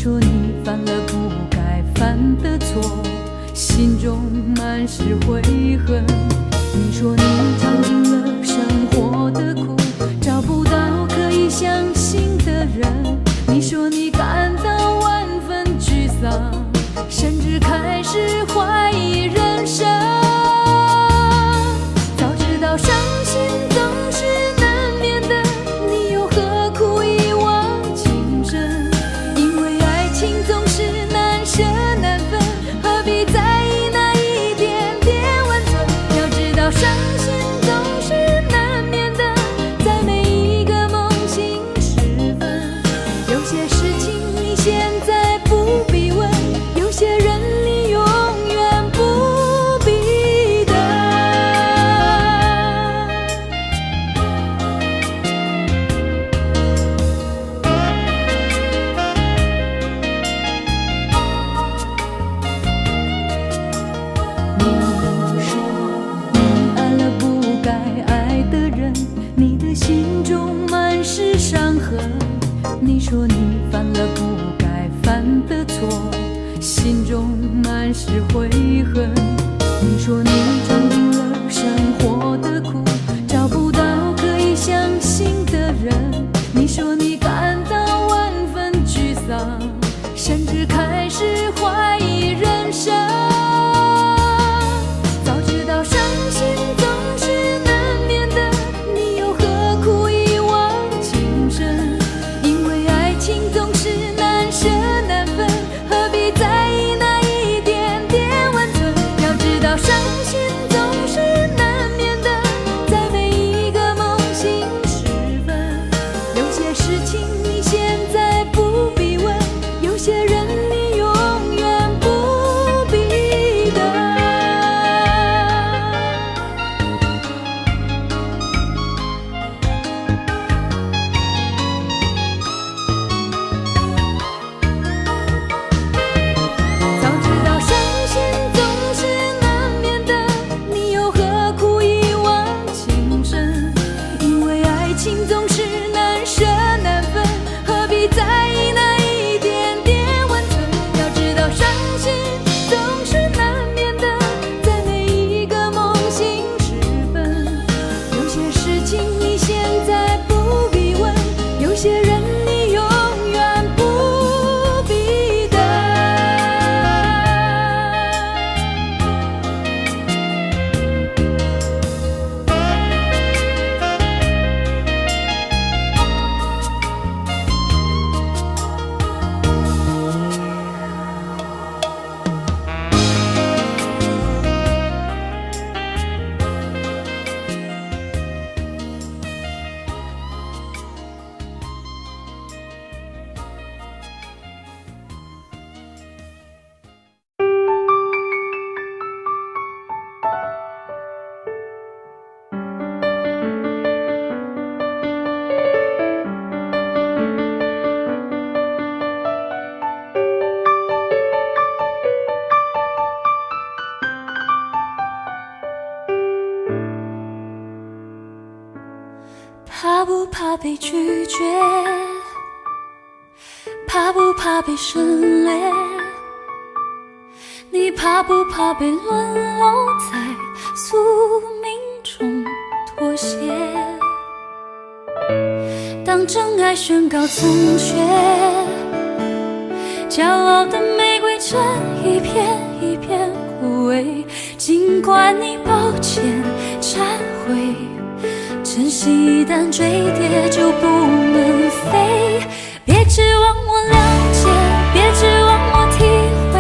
说你犯了不该犯的错，心中满是悔恨。你说你尝尽了生活的苦，找不到可以相信的人。你说你感到万分沮丧，甚至开始怀疑人生。早知道伤心总是难免的，你又何苦一往情深？因为爱情总是难舍难分，何必在意那一点点温存？要知道伤心总是难免的，在每一个梦醒时分。有些事情你现在不必问，有些人你永远不必等。你说你爱了不该爱的人，你的心中满是伤痕。你说你犯了不该犯的错，心中满是悔恨。你说你尝尽了生活的苦，找不到可以相信的人。你说你感到万分沮丧，甚至开始怀疑人生。早知道伤心总是难免的，你又何苦一往情深？因为爱情总是难舍难分，何必在意那一点点温存？要知道伤心总是难免的，在每一个梦醒时分。有些事情你现在不必问，有些人你永远不必等。早知道伤心总是难免的，你又何苦一往情深？因为爱情总是难舍难分，何必在意那一点点温存？要知道伤心总是难免的，在每一个梦醒时分。有些事情你现在不必问，有些人你永远不必等。怕不怕被拒绝？怕不怕被省略？你怕不怕被沦落在宿命中妥协？当真爱宣告残缺，骄傲的玫瑰正一片一片枯萎。尽管你抱歉忏悔，珍惜一旦坠跌就不能飞。别指望我谅解，别指望我体会，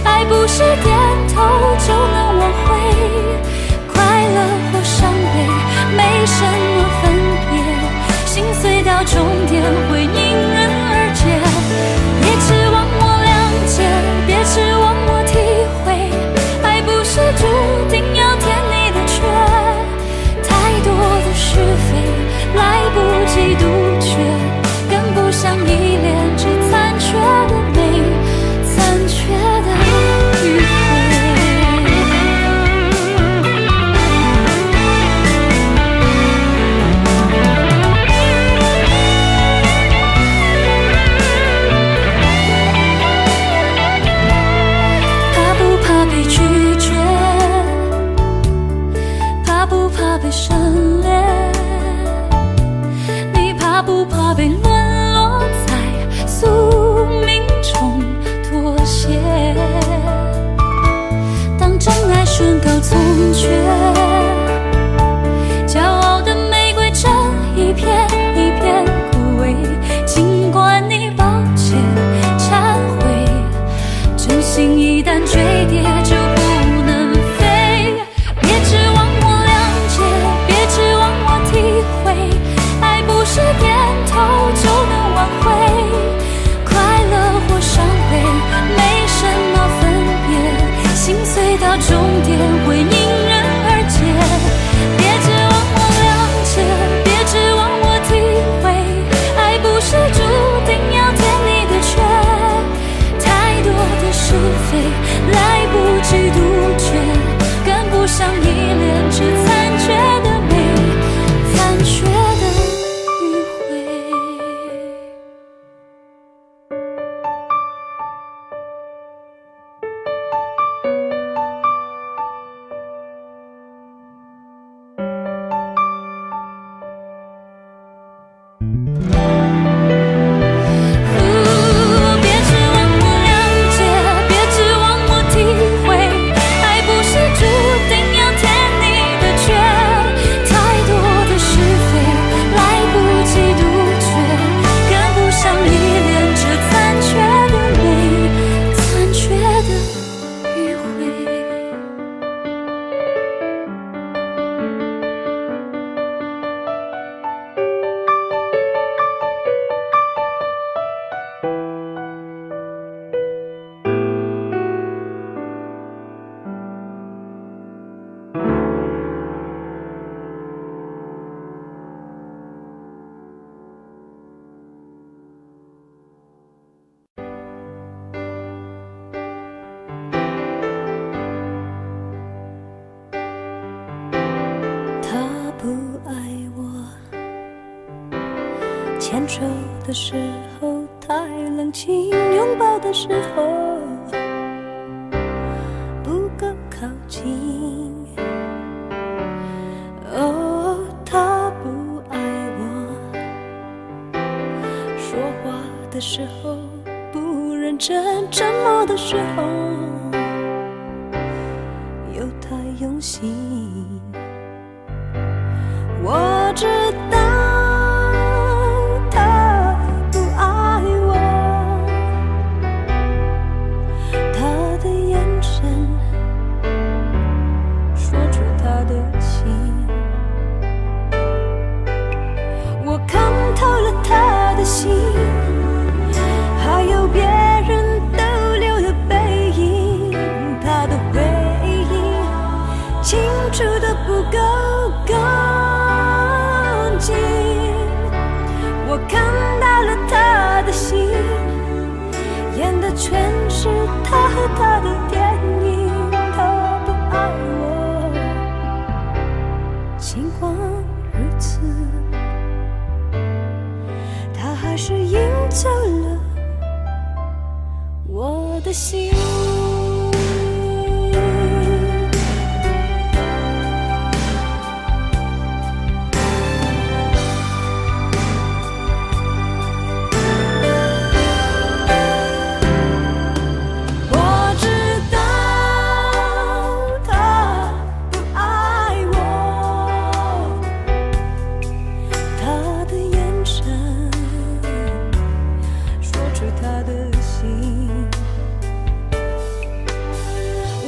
爱不是点头就能挽回。快乐或伤悲没什么分别，心碎到终点会迎刃而解。别指望我谅解，别指望我体会，爱不是注定要填你的缺。太多的是非来不及杜绝，更宣告从缺。骄傲的玫瑰正一片一片枯萎，尽管你抱歉忏悔，真心一旦坠跌就不能飞。别指望我谅解，别指望我体会，爱不是点头就能挽回。快乐或伤悲没什么分别，心碎到终点会因人而解。别指望我谅解，别指望我体会，爱不是注定要填你的缺。太多的是非来不及杜绝，跟不上依恋，只残缺的美，残缺的迂回。别指望我谅解，别指望我体会，爱不是注定要填你的缺。太多的是非来不及杜绝，跟不上依恋，这残缺的美，残缺的迂回。他不爱我，牵手的时候太冷清，拥抱的时候不够靠近。哦，他不爱我，说话的时候不认真，沉默的时候又太用心。我知道他不爱我，他的眼神说出他的情，我看透了他的心，还有别人逗留的背影，他的回应清楚的不够我看到了他的心，演的全是他和他的电影。他不爱我，尽管如此，他还是赢走了我的心。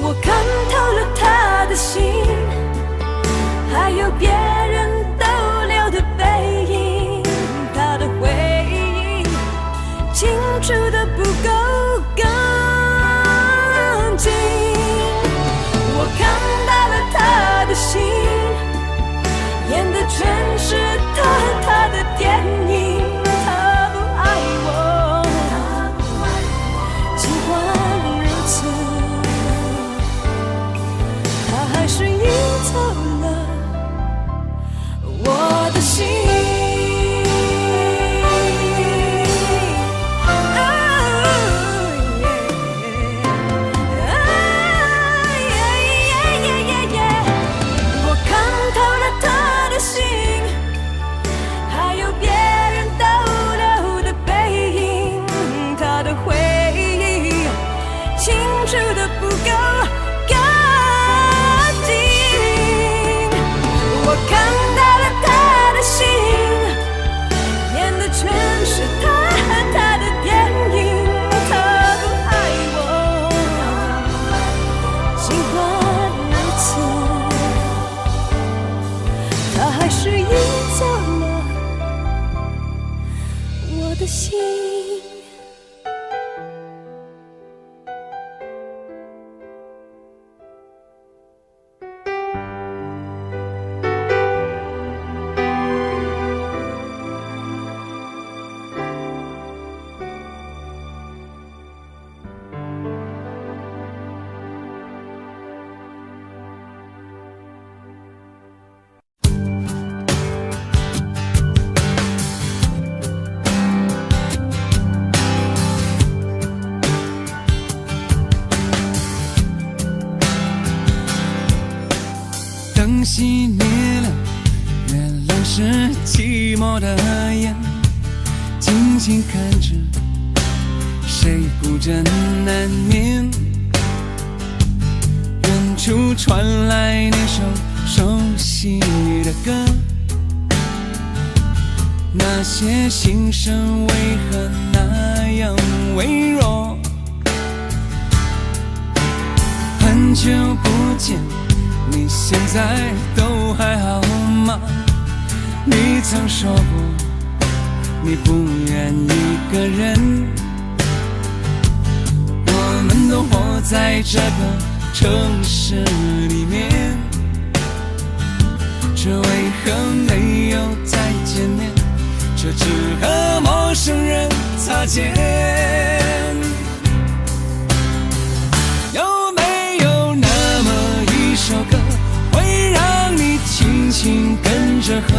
我看透了他的心，还有别人逗留的背影，他的回应清楚的不够干净。我看到了他的心，演的全是他和他的电影。他不爱我，尽管如此，还是赢走了我的心。灯熄灭了，月亮是寂寞的眼，静静看着谁孤枕难眠。远处传来那首熟悉的歌，那些心声为何那样微弱？很久不见，你现在都还好吗？你曾说过你不愿一个人，我们都活在这个城市里面，这为何没有再见面？这只和陌生人擦肩。有没有那么一首歌，会让你轻轻跟着和，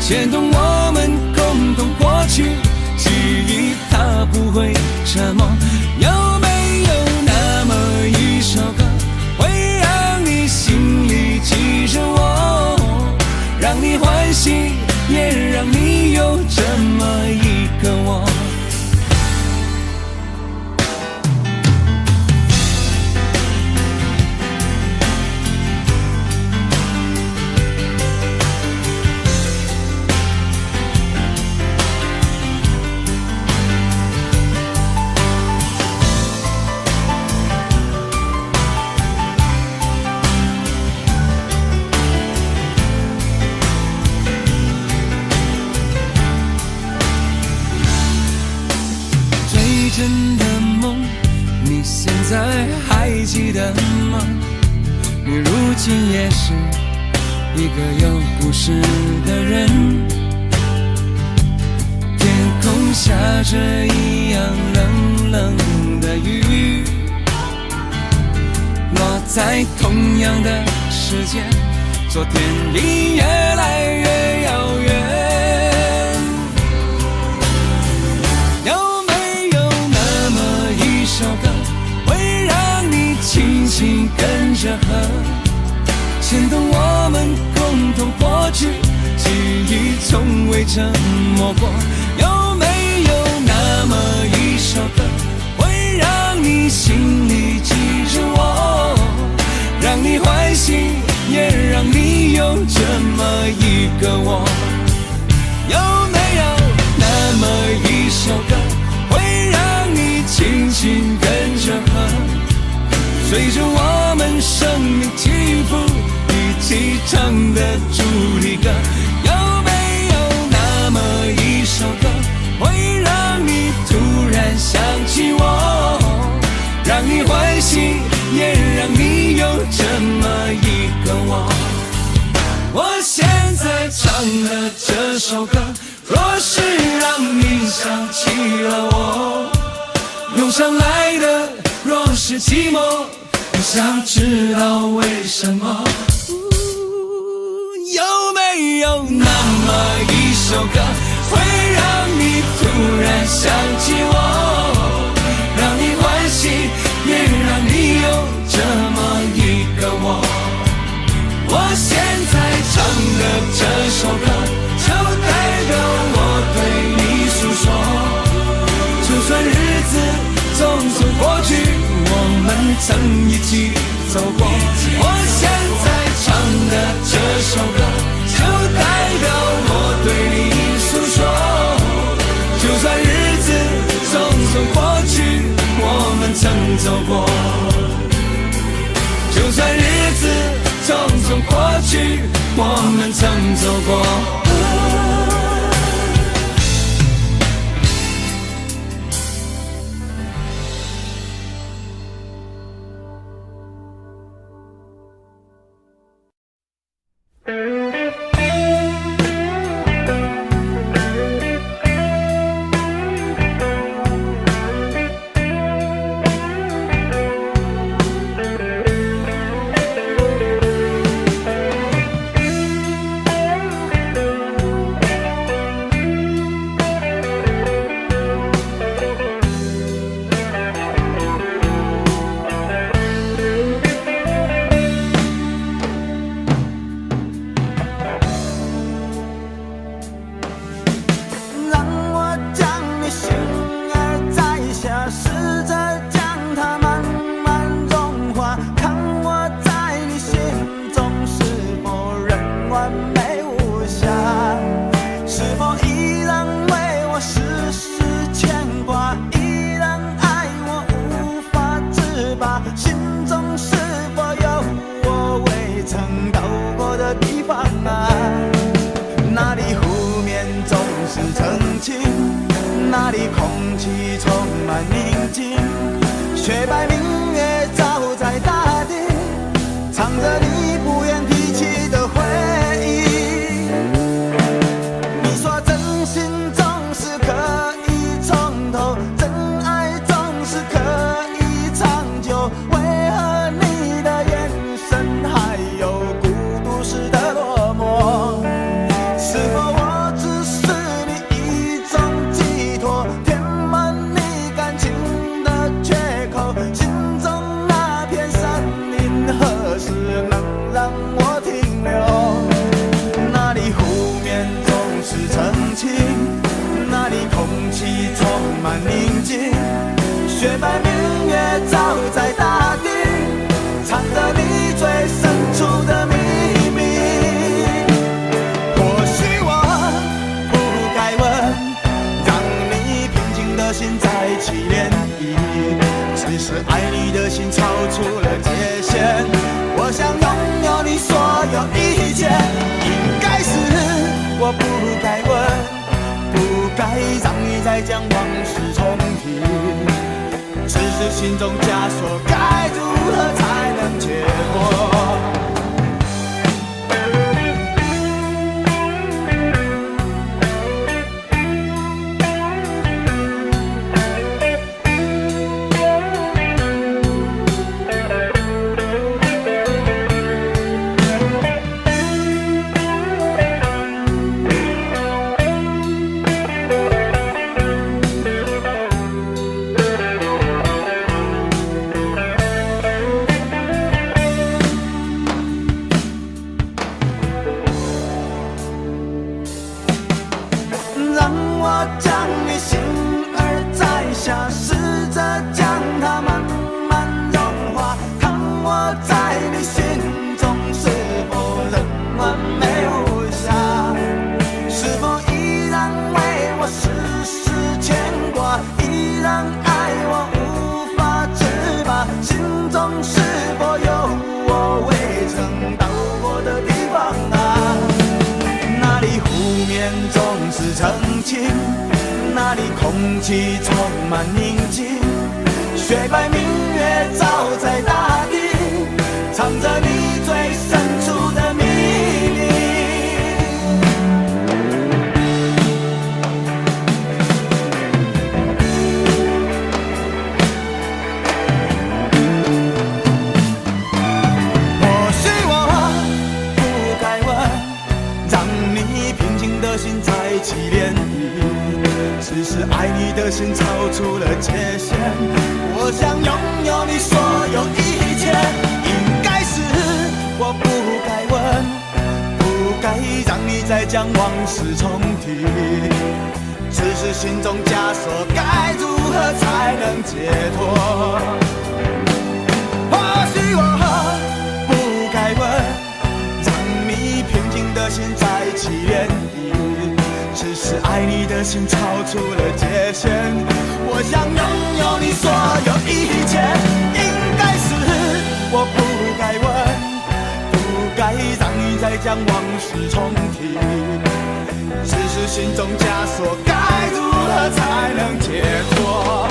牵动我们共同过去，记忆它不会沉默。有没有那么一首歌，会让你心里记着我，让你欢喜，也让你有这么一个我。真的梦，你现在还记得吗？你如今也是一个有故事的人。天空下着一样冷冷的雨，落在同样的时间，昨天已越来越遥远。轻轻跟着和，牵动我们共同过去，记忆从未沉默过。有没有那么一首歌，会让你心里记着我，让你欢喜，也让你有这么一个我？有没有那么一首歌，会让你轻轻跟着和，随着我们生命起伏一起唱的主题歌？有没有那么一首歌，会让你突然想起我，让你欢喜，也让你有这么一个我？我现在唱的这首歌，若是让你想起了我，涌上来的若是寂寞，我想知道为什么。有没有那么一首歌，会让你突然想起我，让你欢喜，也让你有这么一个我？我现在唱的这首歌，就代表我对你诉说。就算日子匆匆过去，我们曾一起走过。我现在唱的这首歌，就代表我对你诉说。就算日子匆匆过去，我们曾走过。就算日子匆匆过去，我们曾走过。情，那里空气充满宁静，雪白明月照在大地，唱着你不愿提起的回忆。你说真心总是可以从头，真爱总是可以长久，为何你的眼神还有孤独时的落寞？是否我只是你一种寄托，填满你感情的缺口？心中那片森林何时能让我停留？那里湖面总是澄清，那里空气充满宁静，雪白明月照在大地，藏着你最深处的秘密。或许我不该问，让你平静的心再起涟漪，只是爱你的心超出了界限。我想拥有你所有一切，应该是我不该问，不该让你再将往事重提，只是心中枷锁该如何才能解脱？让我将你心儿摘下，试着将它慢慢融化，看我在你心中是否仍完美无瑕，是否依然为我时时牵挂，依然爱我无法自拔，心中是否有我未曾到过的地方啊？那里湖面总是澄清，那里空气充满宁静，雪白明月照在大地，藏着你最深处的秘密。或许我不该问，让你平静的心再起涟漪，只是爱你的心超出了界限。我想拥有你所有一切，应该是我不该问，不该让你再将往事重提，只是心中枷锁该如何才能解脱？或许我不该问，让你平静的心再起涟漪，只是爱你的心超出了界限。我想拥有你所有一切，应该是我不该问，不该让你再将往事重提，只是心中枷锁该如何才能解脱？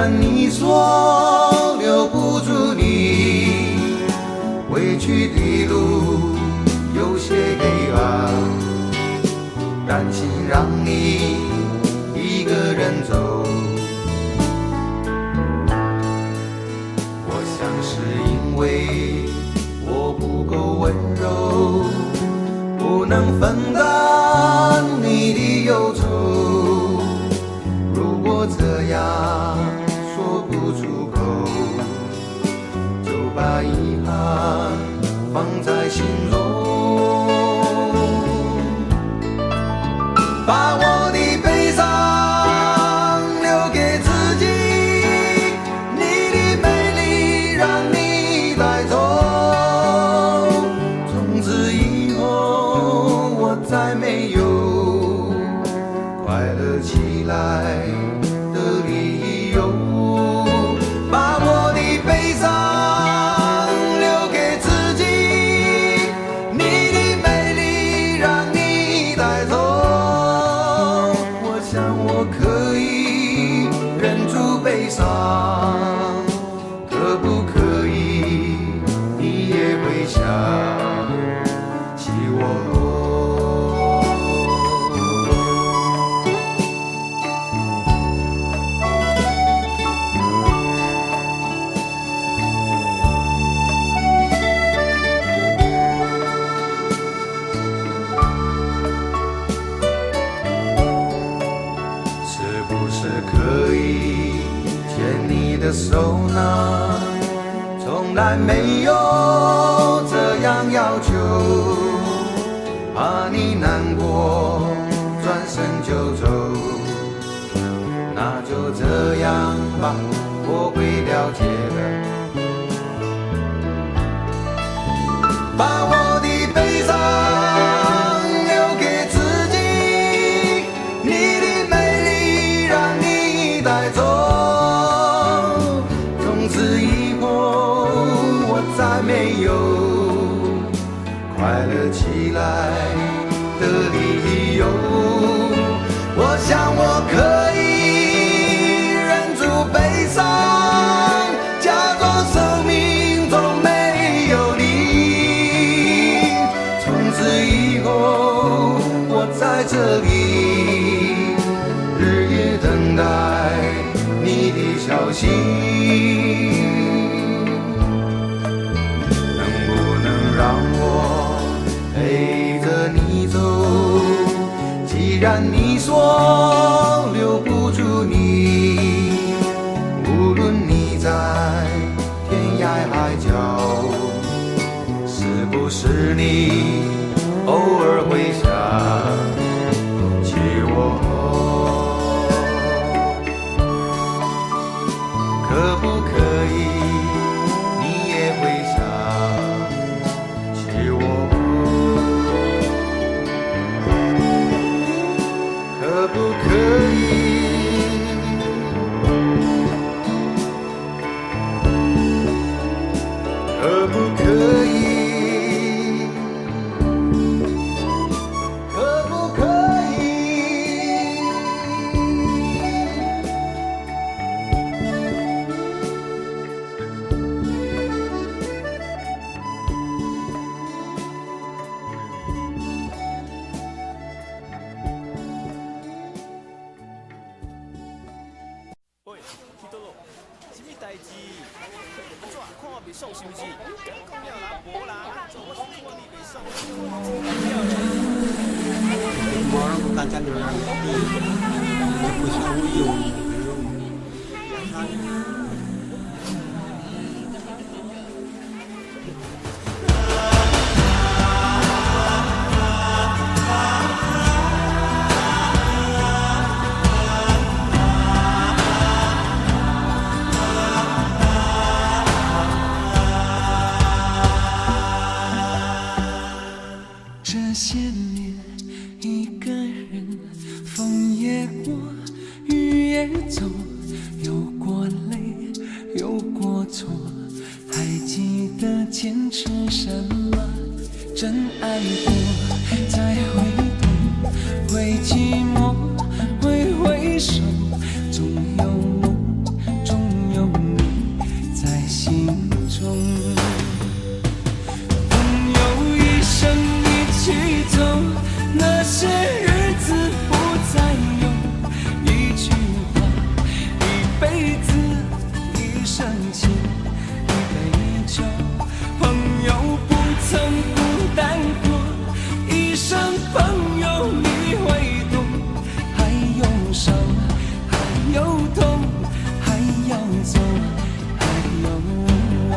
然你说留不住你，回去的路有些黑暗，担心让你一个人走。我想是因为我不够温柔，不能分担你的忧愁。如果这样说不出口，就把遗憾放在心中，把我的悲伤留给自己，你的美丽让你带走。从此以后我再没有快乐起来的理由，把我的悲伤留给自己，你的美丽让你带走。我想我可以忍住悲伤，可不可以你也会想起我？是不是可以牵你的手呢？从来没有这样要求，怕你难过转身就走。那就这样吧，我会了解的。把我的悲伤留给自己，你的美丽让你带走。从此以后我再没有快乐起来的理由。我想我可以忍住悲伤，假装生命中没有你。从此以后我在这里日夜等待你的消息，能不能让我陪着你走？既然你说留不住你，无论你在天涯海角，是不是你偶尔会想起我？可不可以你也会想起我？可不可以？可不可以？可不可以？喂，去倒咯？什么代志？安怎看我袂爽是不是？讲了啦，无啦，做我是看你袂爽。我大家都让你不想有。这些年一个人，风也过，雨也走，有过泪，有过错，还记得坚持什么？真爱过，再回头，会寂寞，会回首，总有梦，总曾孤单过，一生朋友你会懂。还有伤，还有痛，还要走，还有我。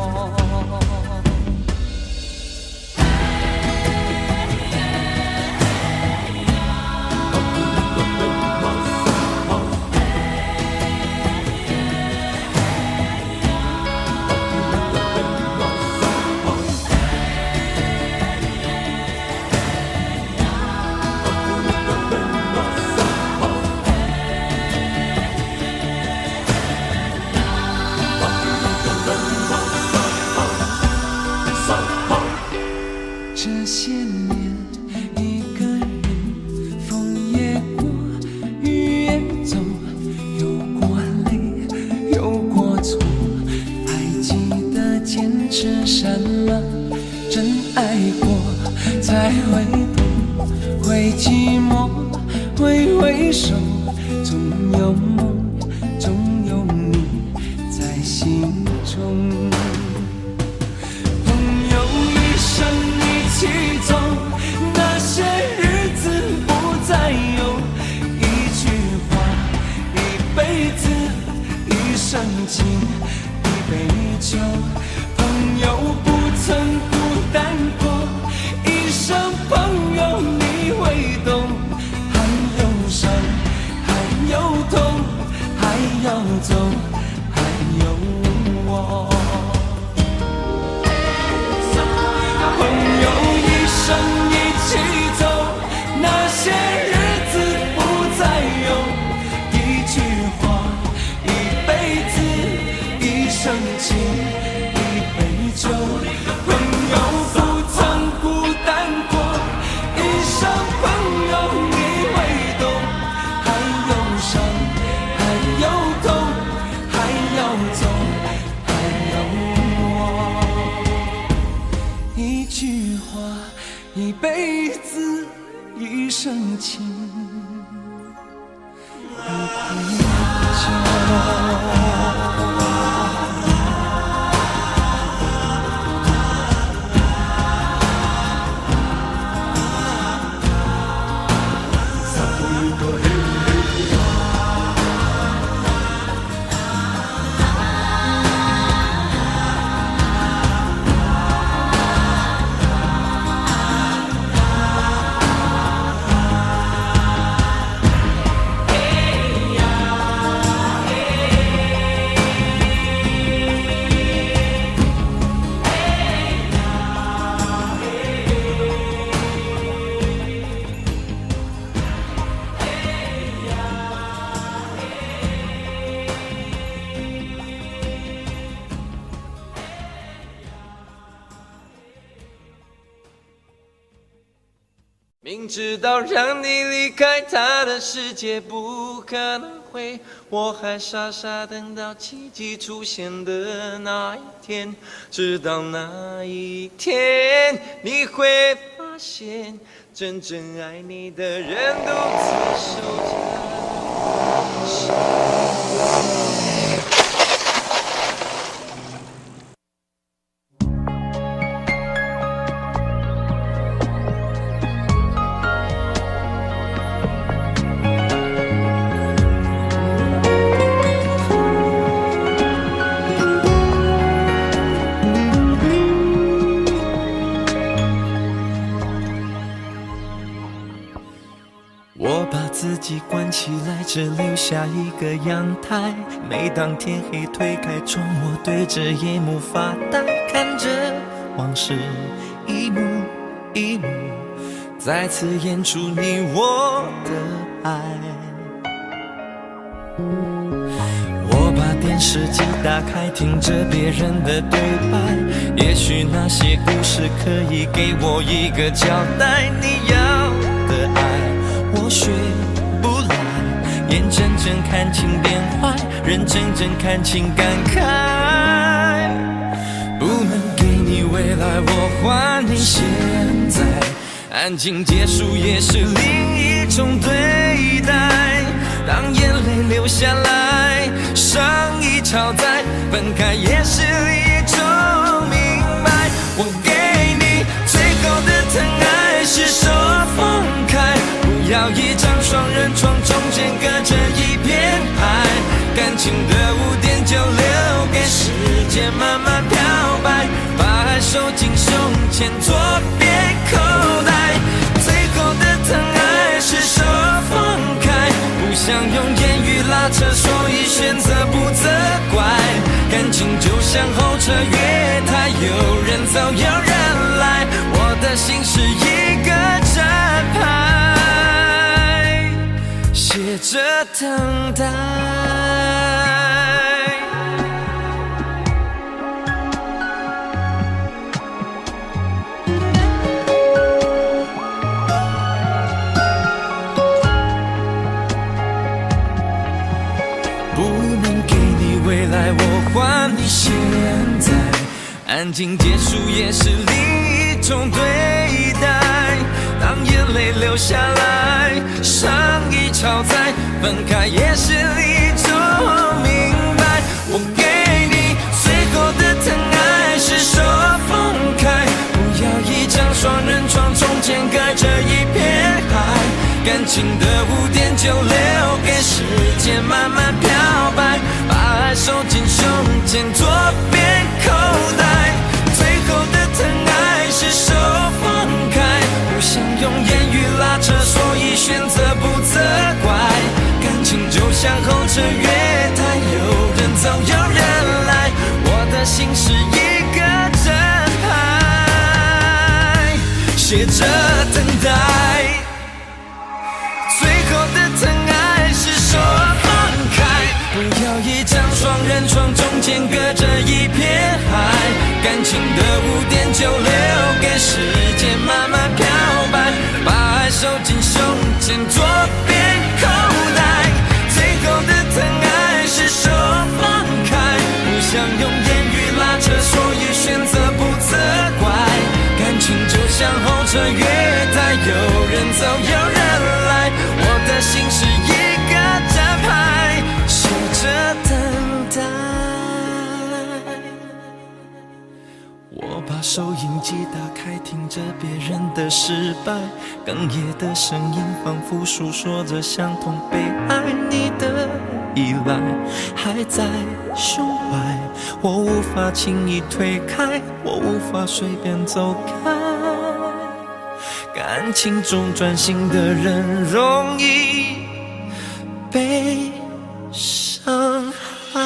这些年，一个人，风也过，雨也走，有过泪，有过错，还记得坚持什么？真爱过，才会懂，会寂寞，会回首，总有梦，总有你在心中。一起走，那些日子不再有。一句话，一辈子，一生情，一杯酒。朋友不曾孤单过，一生朋友你会懂。还有伤，还有痛，还要走，还有我。一生一起走，那些日子不再有。一句话，一辈子，一生情，一杯酒。朋友不曾孤单过，一生朋友你会懂。还有伤，还有痛，还要走，还有我。一句话，一辈子，一生情，一杯酒。明知道让你离开他的世界不可能会，我还傻傻等到奇迹出现的那一天。直到那一天，你会发现，真正爱你的人独自守着。自己关起来，只留下一个阳台。每当天黑推开窗，我对着夜幕发呆，看着往事一幕一幕再次演出你我的爱。我把电视机打开，听着别人的对白，也许那些故事可以给我一个交代。你要的爱，我学不来，眼睁睁看情变坏，人睁睁看情感慨。不能给你未来，我还你现在。安静结束也是另一种对待。当眼泪流下来，伤已超载，分开也是一种明白。我给你情的污点就留给时间慢慢漂白，把爱收进胸前左边口袋。最后的疼爱是手放开，不想用言语拉扯，所以选择不责怪。感情就像候车月台，有人走有人来，我的心是一个站牌，写着等待。我还你现在，安静结束也是另一种对待。当眼泪流下来，伤已超载，分开也是一种明白。我给你最后的疼爱是手放开，不要一张双人床，中间隔着一片海。感情的污点就留给时间慢慢漂白，把爱收进胸前左边口袋。最后的疼爱是手放开，不想用言语拉扯，所以选择不责怪。感情就像候车月台，有人走有人来，我的心是一个站牌，写着等待。最后的疼爱是手放开，不要一张双人床，中间隔着一片海。感情的污点就留给时间慢慢漂白，把爱收进胸前左边口袋。最后的疼爱是手放开，不想用言语拉扯，所以选择不责怪。感情就像候车月台，有人走有人来，我的心是一个站牌，写着等待。我把收音机打开，听着别人的失败，哽咽的声音仿佛诉说着相同被爱你的依赖，还在胸怀，我无法轻易推开，我无法随便走开。感情中专心的人容易被伤害。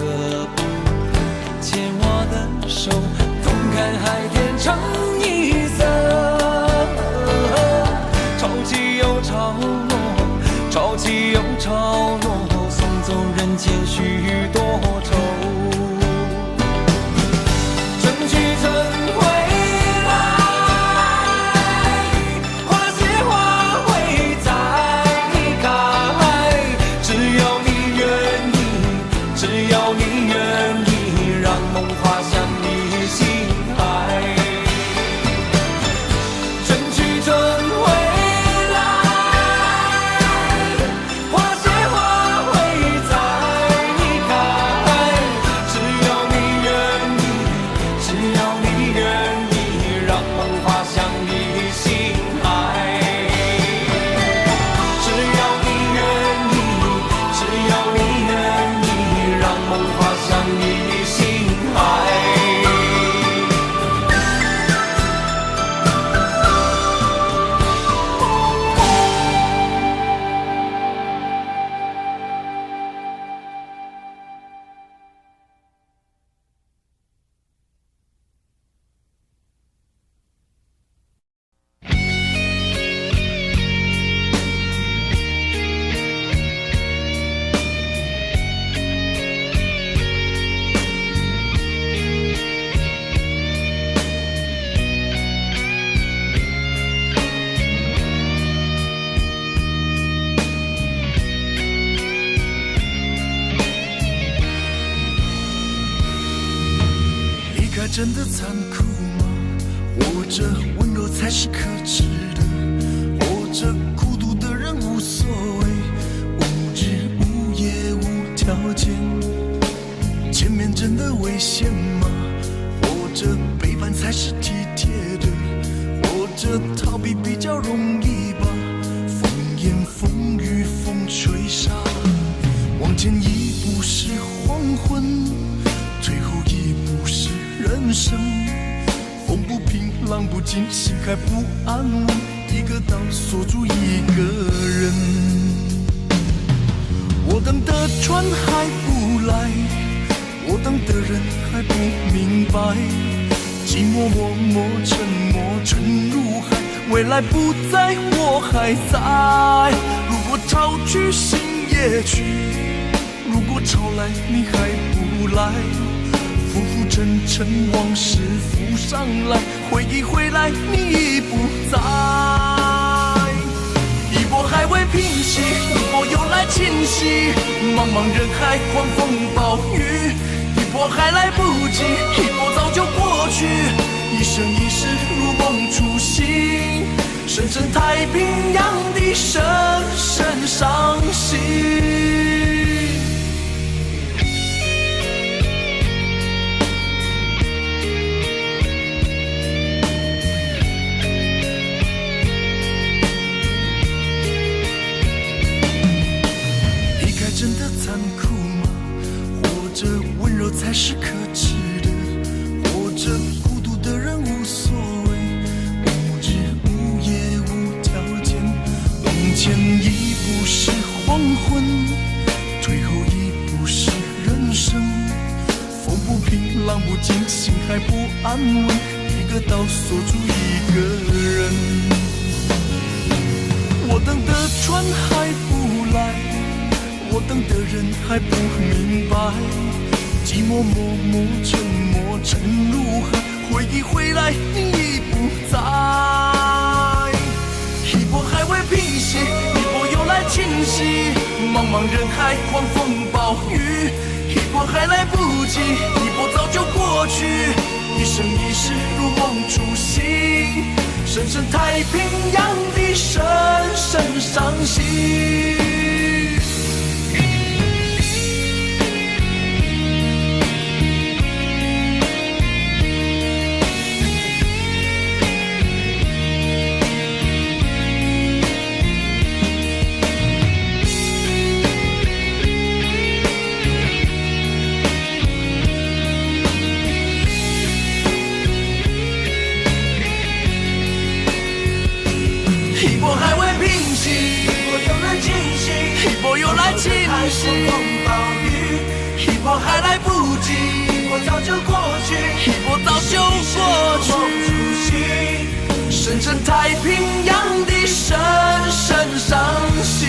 可不牵我的手，同看海天成一色。潮起又潮落，潮起又潮落，送走人间许多愁。春去春回来，花谢花会再开。只要你愿意，只要你愿意，让梦滑向你心海。春去春回来，花谢花会再开。只要你愿意，只要你愿意，让梦滑向你心海。只要你愿意，只要你愿意，让梦滑向你心海。离开真的残酷吗？或者温柔才是可耻的？或者孤独的人无所谓，无日无夜无条件？前面真的危险吗？或者背叛才是体贴的？或者逃避比较容易吧？风言风语风吹沙，往前一步是黄昏，退后一步是人生。风不平浪不静，心还不安稳，一个岛锁住一个人。我等的船还不来，我等的人还不明白，寂寞默默沉没沉入海，未来不在我还在。如果潮去心也去，如果潮来你还不来，浮浮沉沉往事浮上来，回忆回来你已不在。一波还未平息，一波又来侵袭，茫茫人海狂风暴雨，一波还来不及，一波早就过去，一生一世如梦初醒，深深太平洋的深深伤心。真的残酷吗？或者温柔才是可耻的？或者孤独的人无所谓，无日无夜无条件。往前一步是黄昏，退后一步是人生。风不平浪不静，心还不安稳，一个岛锁住一个人。我等的船还不来，我等的人还不明白，寂寞默默沉没沉入海，回忆回来你已不在。一波还未平息，一波又来侵袭，茫茫人海狂风暴雨，一波还来不及，一波早就过去，一生一世如梦初醒，深深太平洋的深深伤心。一波还未平息，一波又来侵袭，一波又来侵袭，风暴雨，一波还来不及，一波早就过去，一波早就过去。深深太平洋的深深伤心，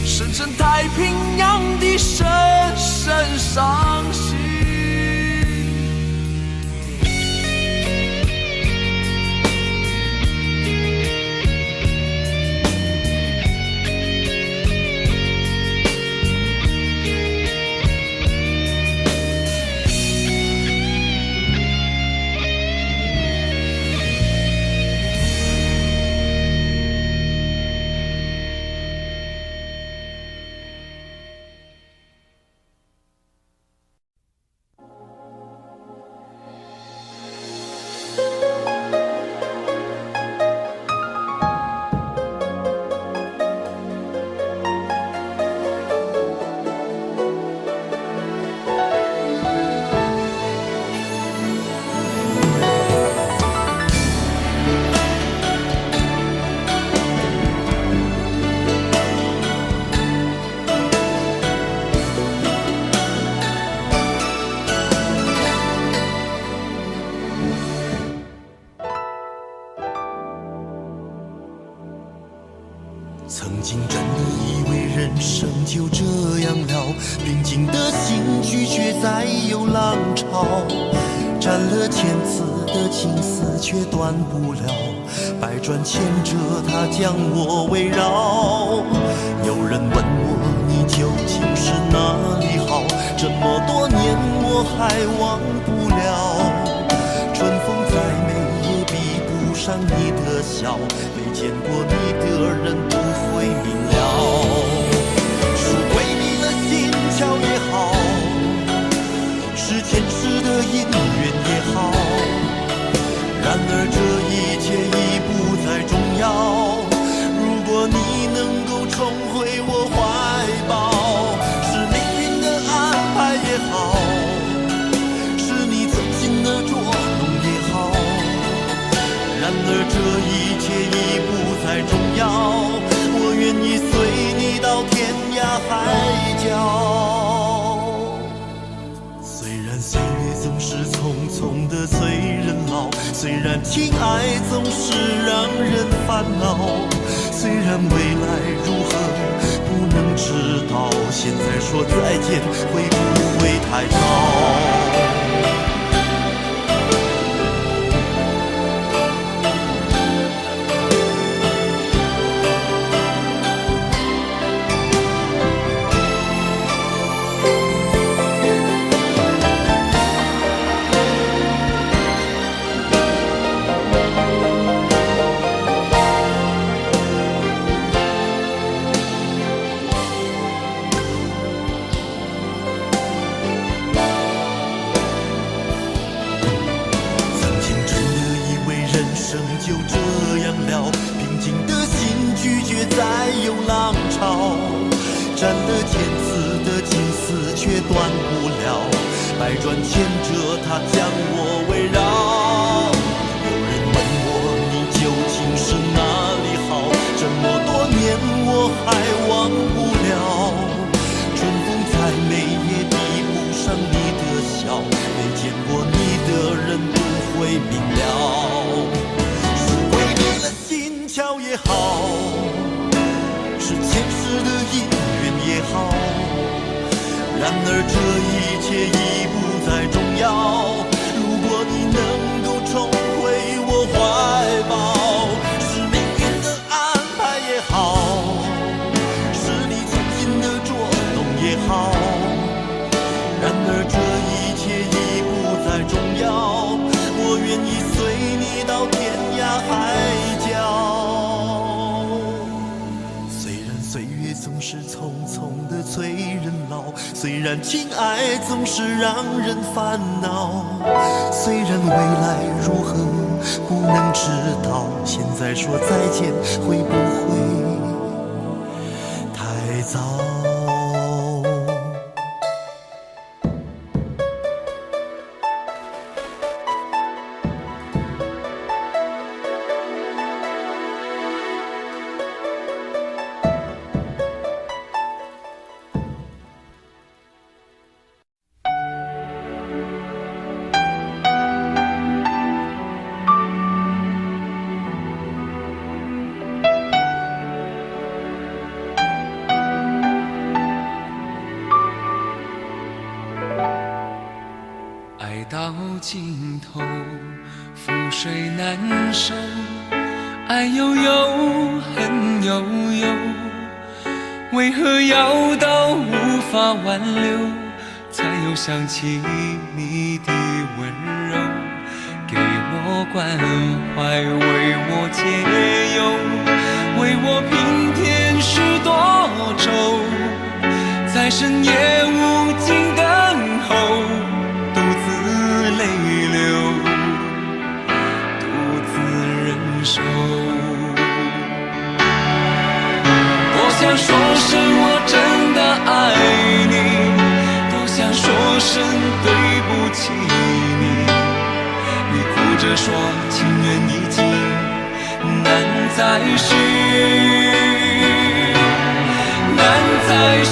深深太平洋的深深伤心。曾经真的以为人生就这样了，平静的心拒绝再有浪潮，斩了千次的情丝却断不了，百转千折它将我围绕。有人问我你究竟是哪里好，这么多年我还忘不了。春风再美也比不上你的笑，没见过你的人不会明了。是鬼迷了心窍也好，是前世的因缘也好，然而这一切已不再重要。如果你能够重回我怀抱，是命运的安排也好，是你存心的捉弄也好，然而这一切已不再重要。我愿意随你到天涯海角。虽然岁月总是匆匆的催人老，虽然情爱总是让人烦恼，虽然未来如何不能知道，现在说再见会不会太早？就这样了，平静的心拒绝再有浪潮，斩了千次的情丝却断不了，百转千折它将我围绕。有人问我你究竟是哪里好，这么多年我还忘不了。春风再美也比不上你的笑，没见过你的人不会明了。巧也好，是前世的因缘也好，然而这一切已不再重要。如果你能够重回我怀抱，是命运的安排也好，是你存心的捉弄也好，然而这一切已不再重要。我愿意随你到天涯海角。岁月总是匆匆的催人老，虽然情爱总是让人烦恼，虽然未来如何不能知道，现在说再见会不会太早？爱到尽头，覆水难收，爱悠悠，恨悠悠，为何要到无法挽留，才又想起你的温柔，给我关怀，为我解忧，为我平添许多愁，在深夜无尽等候，独自泪流，独自忍受。多想说声我真的爱你，多想说声对不起你，你哭着说情缘已尽，难再续，难再续。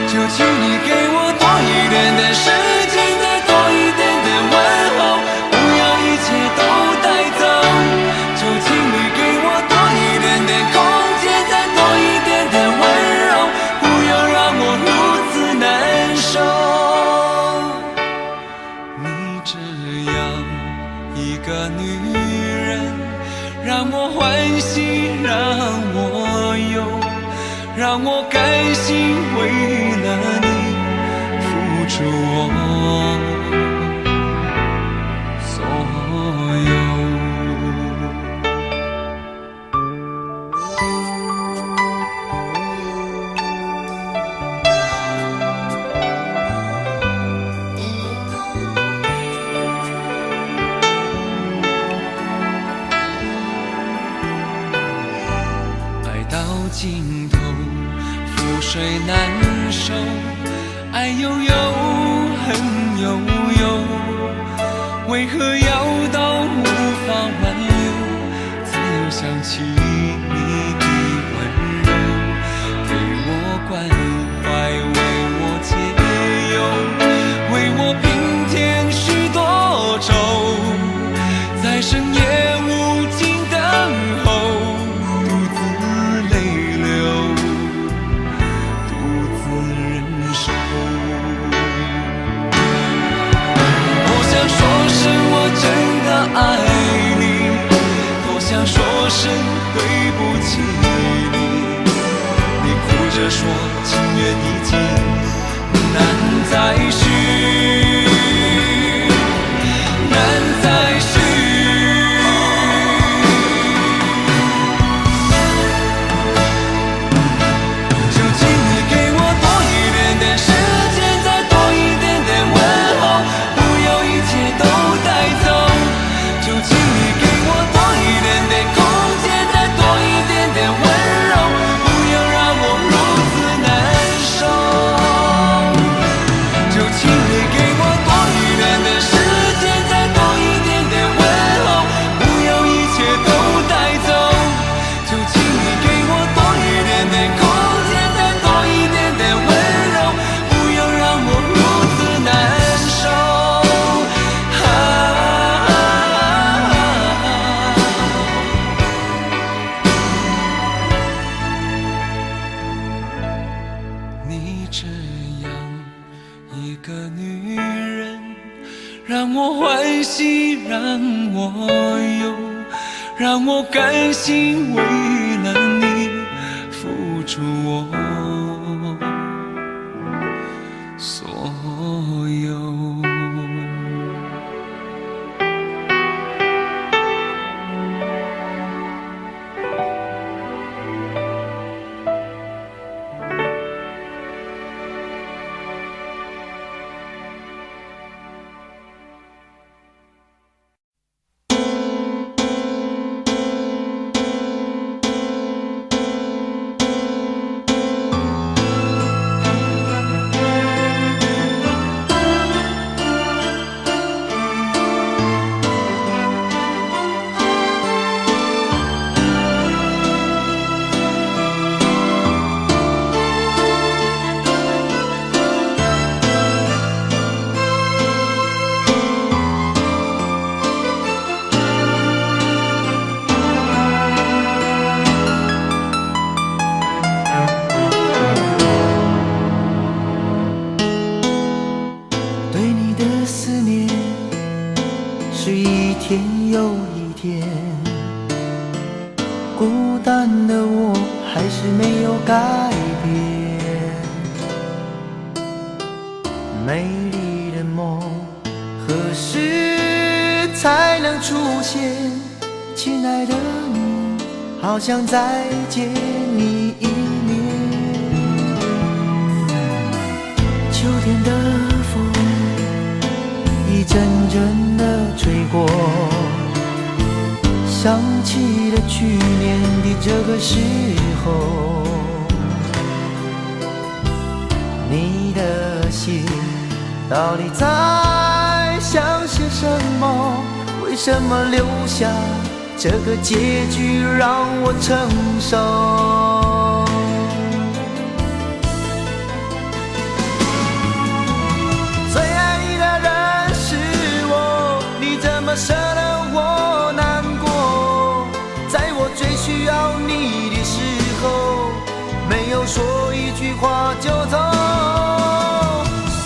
就请你给我多一点点时间，再多一点点问候，不要一切都带走。就请你给我多一点点空间，再多一点点温柔，不要让我如此难受。你这样一个女人，让我欢喜，让我忧，让我甘心为了你付出我所有。爱到尽头，覆水难收，爱悠悠，恨悠悠，为何要到无法挽留，才又想起你的温柔，给我关怀，为我解忧，为我平添许多愁，在深夜无尽等候，独自泪流，独自忍受。多想说声我真的爱你，多想说声对不起你，你哭着说情缘已尽，难再续，难再续。就请你给我多一点点时间，再多一点点问候，不要一切都带走。就请你给我多一点点空间，再多一点点温柔，不要让我如此难受。就请你给我多一点点时间，再多一点点问候，不要一切都带走。就请你给我多一点点空间，再多一点点温柔，不要让我如此难受。你这样一个女人，让我欢喜，让我忧，让我甘心为了你付出我所有。还是没有改变。美丽的梦何时才能出现？亲爱的你，好想再见你一面。秋天的风一阵阵的吹过，想起了去年的这个时候，你的心到底在想些什么？为什么留下这个结局让我承受？最爱你的人是我，你怎么舍得我难过？在我最需要你的时候，没有说一句话就走。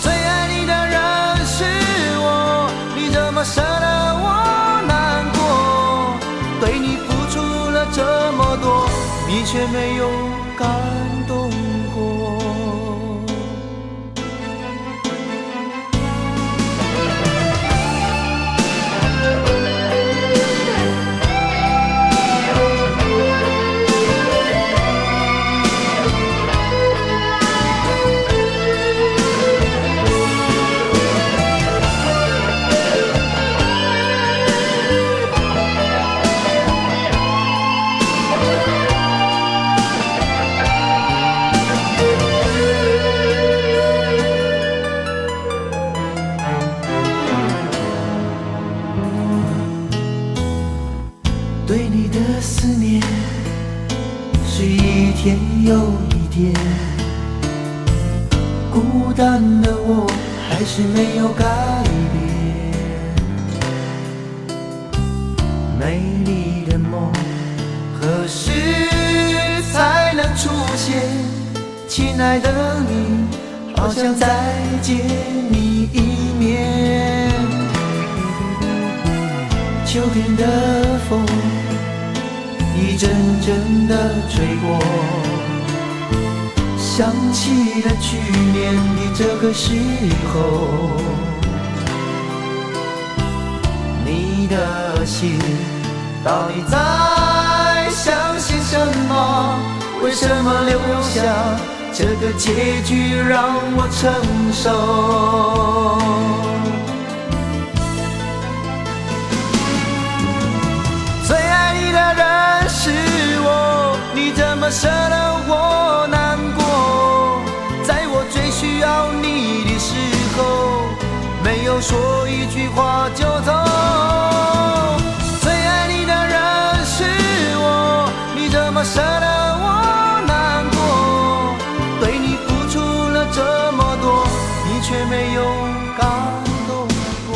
最爱你的人是我，你怎么舍得我难过？对你付出了这么多，你却没有感动过。对你的思念是一天又一天，孤单的我还是没有改变。美丽的梦何时才能出现？亲爱的你，好想再见你一面。秋天的风一阵阵的吹过，想起了去年的这个时候，你的心到底在想些什么？为什么留下这个结局让我承受？最爱你的人是我，你怎么舍得我难过？在我最需要你的时候，没有说一句话就走。最爱你的人是我，你怎么舍得我难过？对你付出了这么多，你却没有感动过。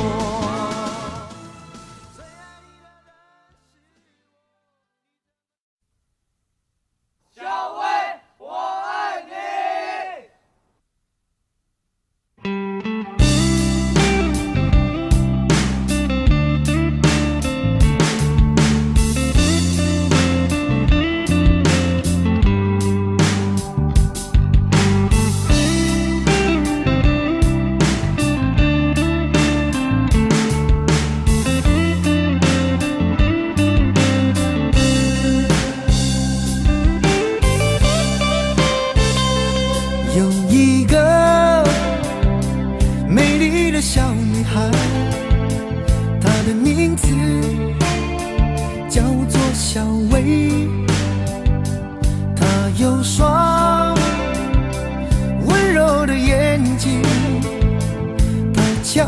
悄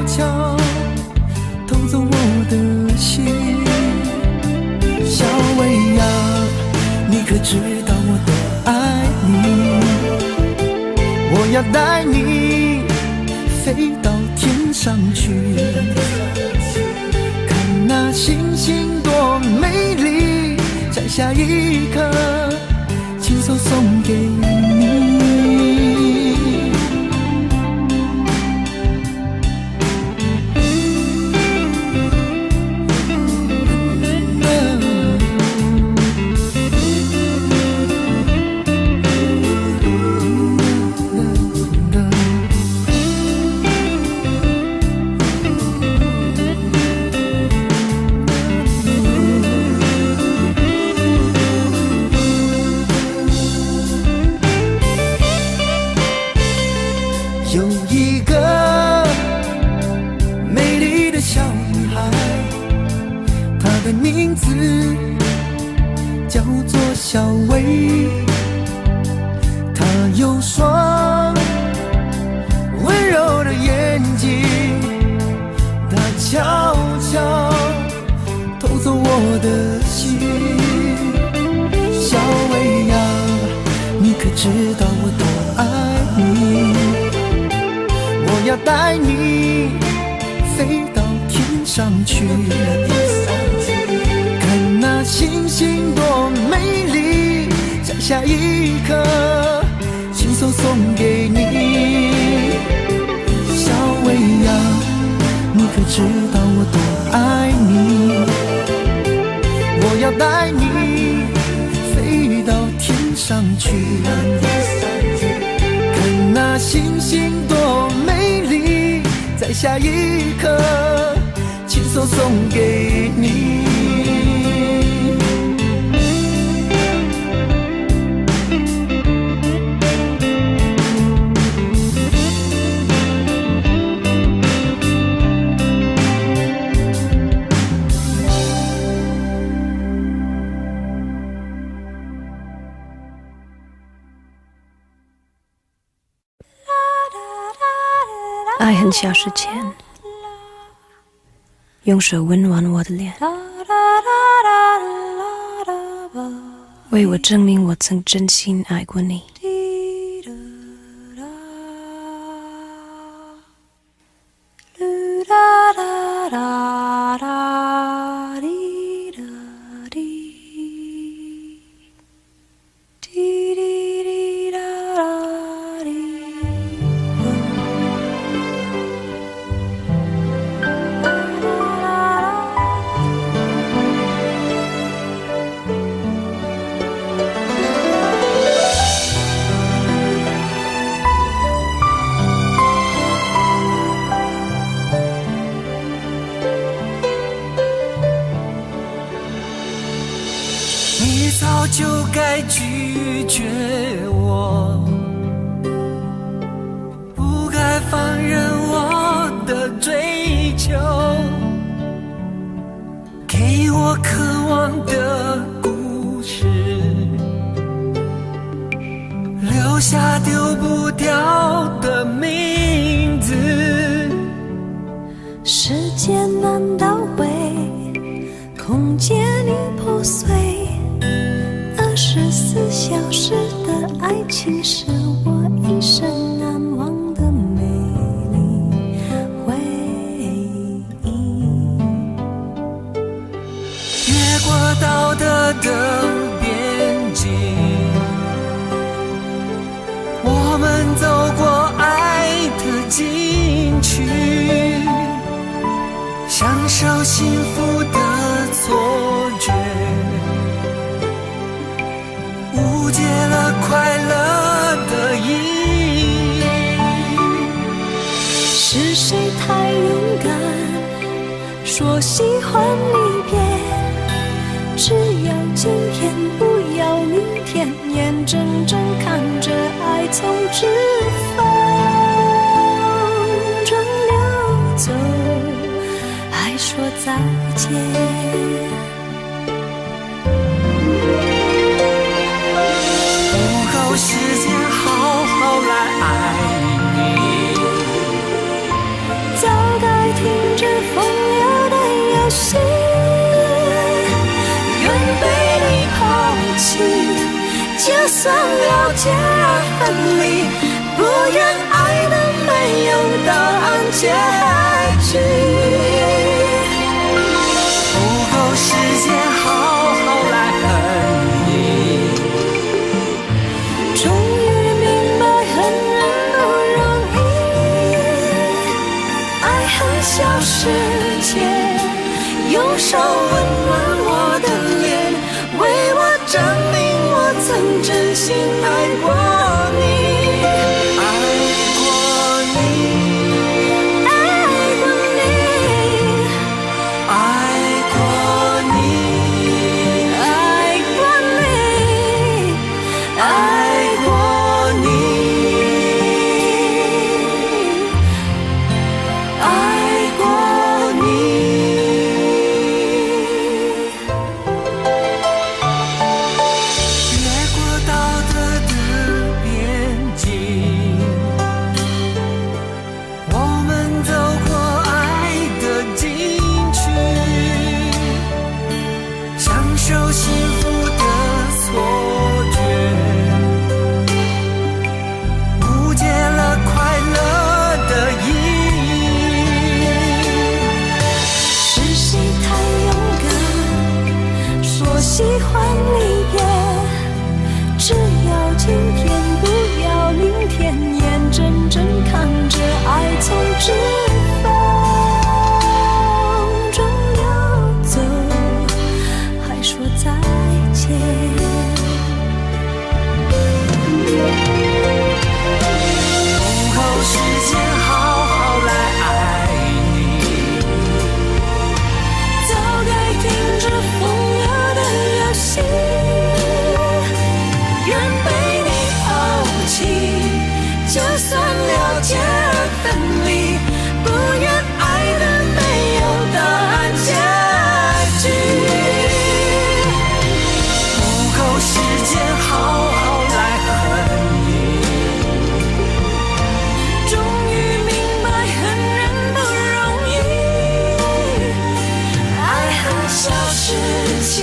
悄偷走我的心。小薇呀，你可知道我多爱你？我要带你飞到天上去，看那星星多美丽，摘下一颗亲手送给你。小薇，她有双温柔的眼睛，她悄悄偷走我的心。小薇呀，你可知道我多爱你？我要带你飞到天上去，看那星星多美丽，在下一刻亲手送给你。小薇呀，你可知道我多爱你？我要带你飞到天上去，看那星星多美丽，在下一刻亲手送给你。爱很小时前，用手温暖我的脸，为我证明我曾真心爱过你。你早就该拒绝我，不该放任我的追求，给我渴望的故事，留下丢不掉的名字。时间难倒回，空间已破碎，24小时的爱情是我一生难忘的美丽回忆。越过道德的边境，我们走过爱的禁区，享受幸福的错觉，误解了快乐的意义。是谁太勇敢，说喜欢离别，只要今天不要明天，眼睁睁看着爱从指缝中流走，还说再见。时间好好来爱你，早该停止风流的游戏，愿被你抛弃，就算了解而分离，不愿爱的没有答案结局。不够时间好好来恨你，终于明白恨人不容易，爱恨小时前，用手温暖我的脸，为我证明我曾真心爱过你。今天，不要明天，眼睁睁看着爱从指缝中流走，还说再见。梦后时间好好来爱你，早该停止风流的游戏，愿被你抛弃，就算了解而分离，不愿爱的没有答案结局。梦后时间好好来恨你，终于明白恨人不容易，爱恨消失前，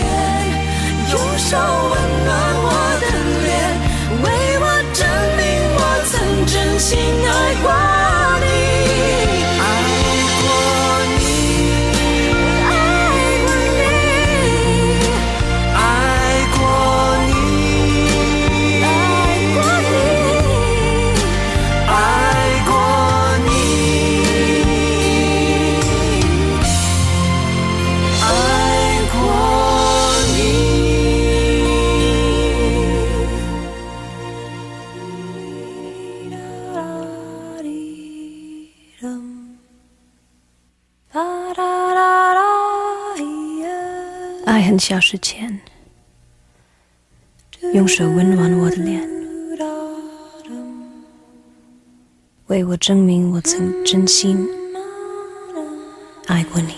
用手温暖我的脸，为我证明我曾真心爱过你。爱恨消失前，用手温暖我的脸，为我证明我曾真心爱过你。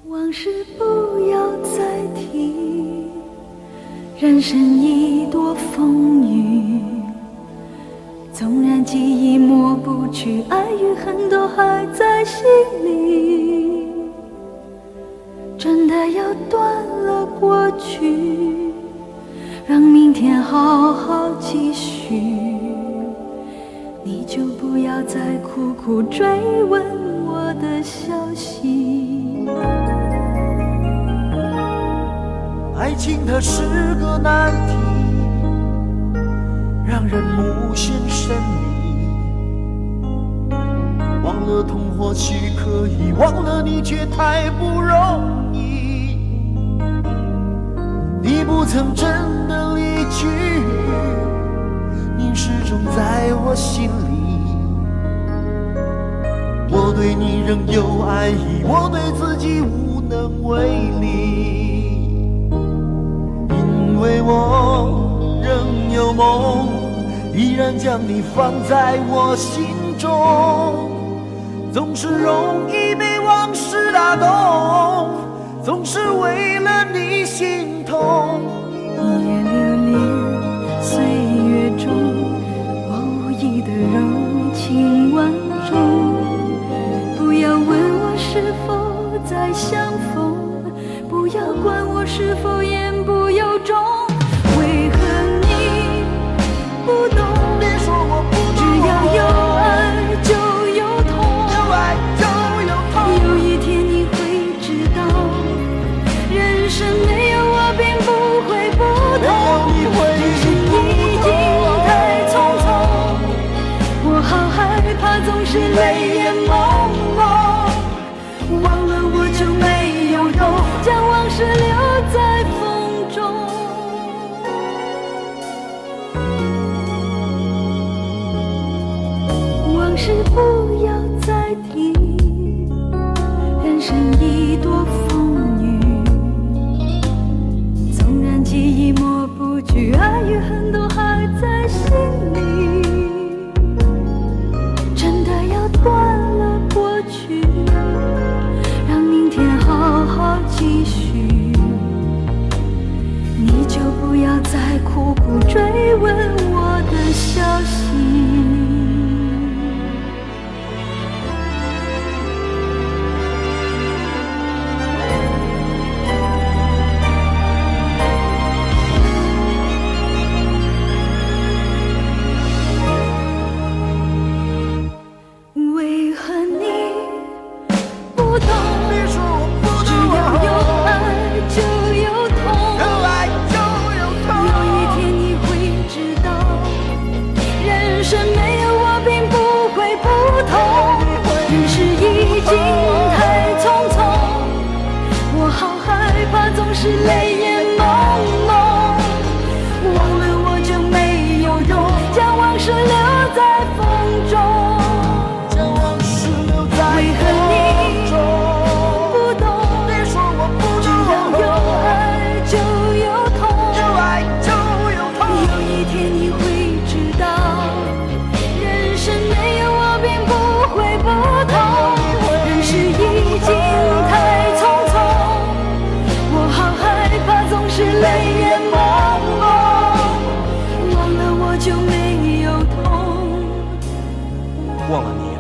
往事不要再提，人生已多风雨，纵然记忆抹不去，爱与恨都还在心里，真的要断了过去，让明天好好继续，你就不要再苦苦追问我的消息。爱情它是个难题，让人无限神秘。忘了痛或许可以，忘了你却太不容易。你不曾真的离去，你始终在我心里。我对你仍有爱意，我对自己无能为力。因为我仍有梦，依然将你放在我心中，总是容易被往事打动，总是为了你心痛。一夜流连岁月中，无意的柔情万种，不要问我是否再相逢，不要管我是否言不由衷，为何你不懂？别说我不懂，只要有爱就有痛，有爱就有痛。有一天你会知道，人生没有我并不会不同，人生已经太匆匆，我好害怕总是泪眼朦胧，忘了我就没有用，将往事留在风中。不同，人世已经太匆匆，我好害怕总是泪眼朦胧，忘了我就没有痛。忘了你。